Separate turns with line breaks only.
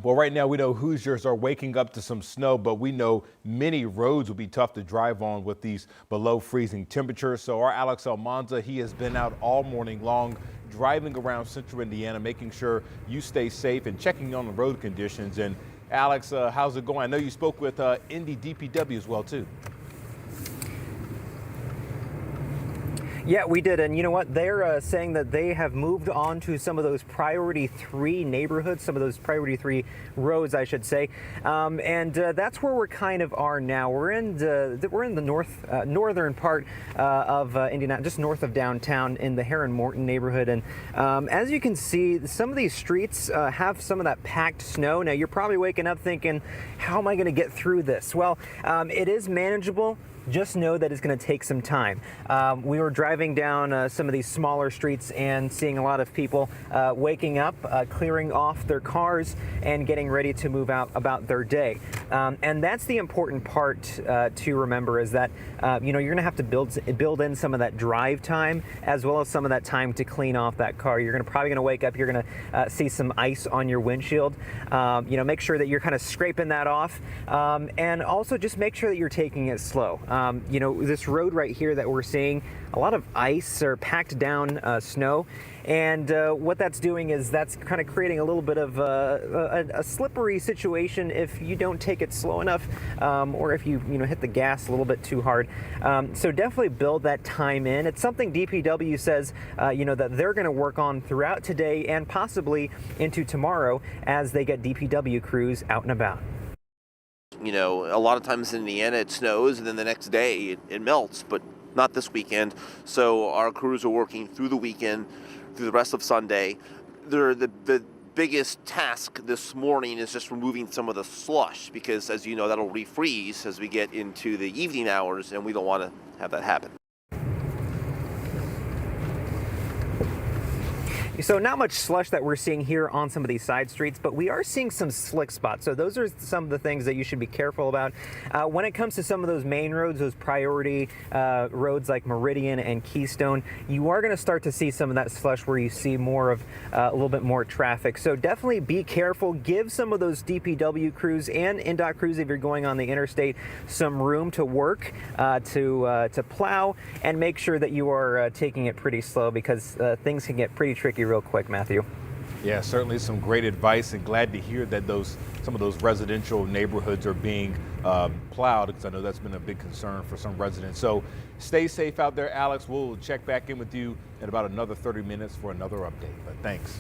Well, right now we know Hoosiers are waking up to some snow, but we know many roads will be tough to drive on with these below freezing temperatures. So our Alex Almanza, he has been out all morning long driving around central Indiana, making sure you stay safe and checking on the road conditions. And Alex, how's it going? I know you spoke with Indy DPW as well, too.
Yeah, we did. And you know what? They're saying that they have moved on to some of those priority 3 neighborhoods, some of those priority 3 roads, I should say. That's where we're kind of are now. We're in the northern part of Indiana, just north of downtown in the Heron Morton neighborhood. And as you can see, some of these streets have some of that packed snow. Now, you're probably waking up thinking, how am I going to get through this? Well, it is manageable. Just know that it's going to take some time. We were driving down some of these smaller streets and seeing a lot of people waking up, clearing off their cars and getting ready to move out about their day. And that's the important part to remember, is that you're going to have to build in some of that drive time as well as some of that time to clean off that car. You're probably going to wake up, you're going to see some ice on your windshield. Make sure that you're kind of scraping that off, and also just make sure that you're taking it slow. This road right here that we're seeing, a lot of ice or packed down snow. And what that's doing is that's kind of creating a little bit of a slippery situation if you don't take it slow enough, or if you hit the gas a little bit too hard. So definitely build that time in. It's something DPW says that they're going to work on throughout today and possibly into tomorrow as they get DPW crews out and about.
A lot of times in Indiana it snows and then the next day it melts, but not this weekend. So our crews are working through the weekend, through the rest of Sunday. The biggest task this morning is just removing some of the slush, because as you know, that'll refreeze as we get into the evening hours, and we don't want to have that happen.
So not much slush that we're seeing here on some of these side streets, but we are seeing some slick spots. So those are some of the things that you should be careful about. When it comes to some of those main roads, those priority roads like Meridian and Keystone, you are going to start to see some of that slush where you see more of a little bit more traffic. So definitely be careful. Give some of those DPW crews and NDOT crews, if you're going on the interstate, some room to work, to plow, and make sure that you are taking it pretty slow, because things can get pretty tricky real quick, Matthew.
Yeah, certainly some great advice, and glad to hear that some of those residential neighborhoods are being plowed, because I know that's been a big concern for some residents. So stay safe out there, Alex. We'll check back in with you in about another 30 minutes for another update, but thanks.